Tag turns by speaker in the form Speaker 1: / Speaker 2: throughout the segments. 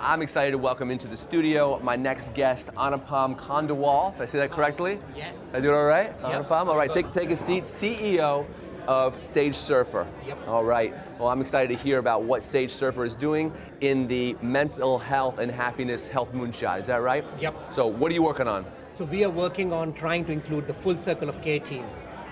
Speaker 1: I'm excited to welcome into the studio my next guest, Anupam Khandelwal. Did I say that correctly?
Speaker 2: Yes.
Speaker 1: Did I do it all right?
Speaker 2: Yep.
Speaker 1: Anupam? All right, take a seat. CEO of Sage Surfer.
Speaker 2: Yep.
Speaker 1: All right. Well, I'm excited to hear about what Sage Surfer is doing in the mental health and happiness health moonshot. Is that right?
Speaker 2: Yep.
Speaker 1: So what are you working on?
Speaker 2: So we are working on trying to include the full circle of care team.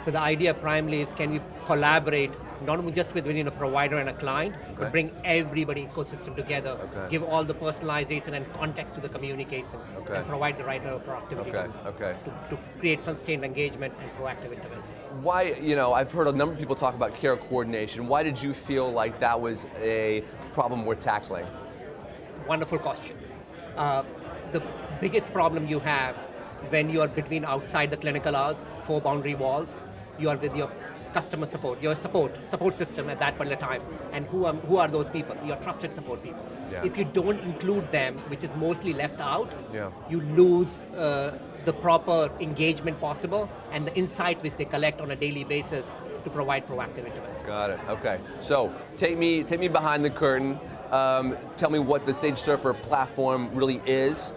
Speaker 2: So the idea primarily is, can we collaborate not only just between a provider and a client, but bring everybody ecosystem together, give all the personalization and context to the communication, and provide the right productivity tools to create sustained engagement and proactive interventions.
Speaker 1: Why, I've heard a number of people talk about care coordination. Why did you feel like that was a problem worth tackling?
Speaker 2: Wonderful question. The biggest problem you have when you are between outside the clinical hours, 4 boundary walls, you are with your customer support, your support system at that particular time. And who are those people? Your trusted support people. Yeah. If you don't include them, which is mostly left out, you lose the proper engagement possible and the insights which they collect on a daily basis to provide proactive interventions.
Speaker 1: Got it, okay. So take me behind the curtain. Tell me what the Sage Surfer platform really is.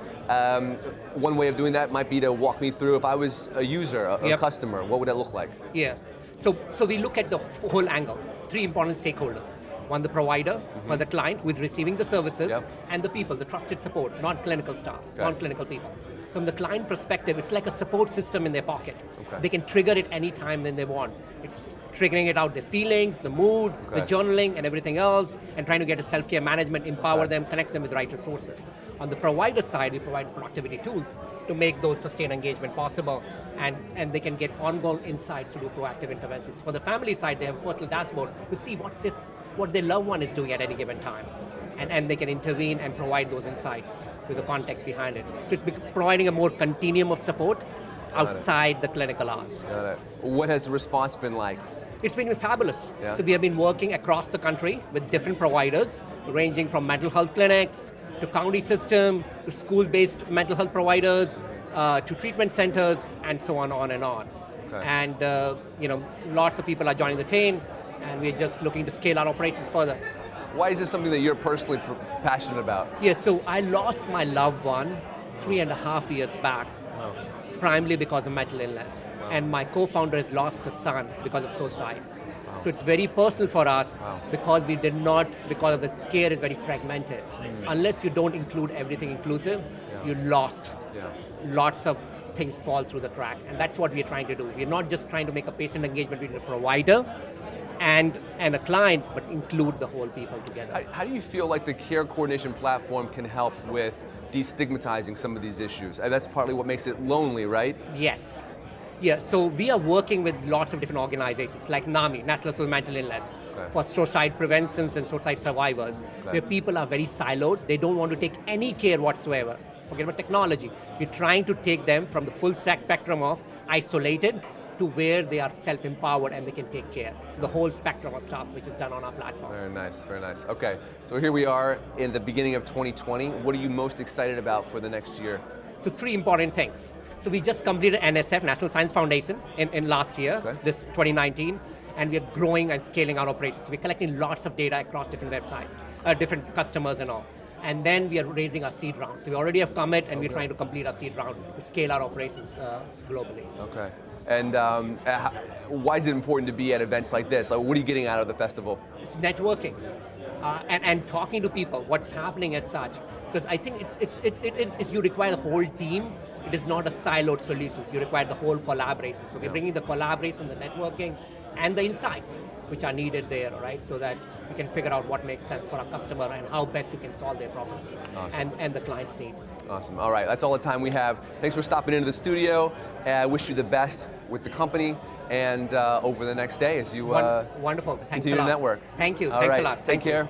Speaker 1: One way of doing that might be to walk me through, if I was a user, a customer, what would that look like?
Speaker 2: Yeah, so we look at the whole angle, 3 important stakeholders. One, the provider, or the client who is receiving the services, and the people, the trusted support, non-clinical staff, non-clinical people. So from the client perspective, it's like a support system in their pocket. They can trigger it anytime when they want. It's triggering it out their feelings, the mood, the journaling, and everything else, and trying to get a self-care management, empower them, connect them with the right resources. On the provider side, we provide productivity tools to make those sustained engagement possible, and they can get ongoing insights to do proactive interventions. For the family side, they have a personal dashboard to see what their loved one is doing at any given time. And they can intervene and provide those insights with the context behind it. So it's providing a more continuum of support outside the clinical hours.
Speaker 1: Got it. What has the response been like?
Speaker 2: It's been fabulous. So we have been working across the country with different providers, ranging from mental health clinics, to county system, to school-based mental health providers, to treatment centers, and so on and on. And lots of people are joining the team, and we're just looking to scale our operations further.
Speaker 1: Why is this something that you're personally passionate about?
Speaker 2: Yes, so I lost my loved one 3.5 years back, primarily because of mental illness. And my co-founder has lost her son because of suicide. So it's very personal for us because because the care is very fragmented. Unless you don't include everything inclusive, you lost. Lots of things fall through the crack. And that's what we're trying to do. We're not just trying to make a patient engagement between a provider and a client, but include the whole people together.
Speaker 1: How do you feel like the care coordination platform can help with destigmatizing some of these issues? And that's partly what makes it lonely, right?
Speaker 2: Yes. Yeah, so we are working with lots of different organizations like NAMI, National Association of Mental Illness, for suicide preventions and suicide survivors, where people are very siloed. They don't want to take any care whatsoever. Forget about technology. We're trying to take them from the full spectrum of isolated to where they are self-empowered and they can take care. So the whole spectrum of stuff which is done on our platform.
Speaker 1: Very nice, very nice. Okay, so here we are in the beginning of 2020. What are you most excited about for the next year?
Speaker 2: So 3 important things. So we just completed NSF, National Science Foundation, in last year, this 2019, and we are growing and scaling our operations. We're collecting lots of data across different websites, different customers and all. And then we are raising our seed round. So we already have commit, and we're trying to complete our seed round to scale our operations globally.
Speaker 1: Okay. And why is it important to be at events like this? Like, what are you getting out of the festival?
Speaker 2: It's networking and talking to people, what's happening as such. Because I think you require the whole team. It is not a siloed solution. You require the whole collaboration. So we're bringing the collaboration, the networking, and the insights which are needed there, right? So that we can figure out what makes sense for our customer and how best you can solve their problems and the client's needs.
Speaker 1: Awesome. All right, that's all the time we have. Thanks for stopping into the studio. I wish you the best with the company and over the next day as you
Speaker 2: Wonderful. Thanks
Speaker 1: continue
Speaker 2: a lot.
Speaker 1: to network.
Speaker 2: Thank you.
Speaker 1: All
Speaker 2: Thanks
Speaker 1: right.
Speaker 2: a lot.
Speaker 1: Take care.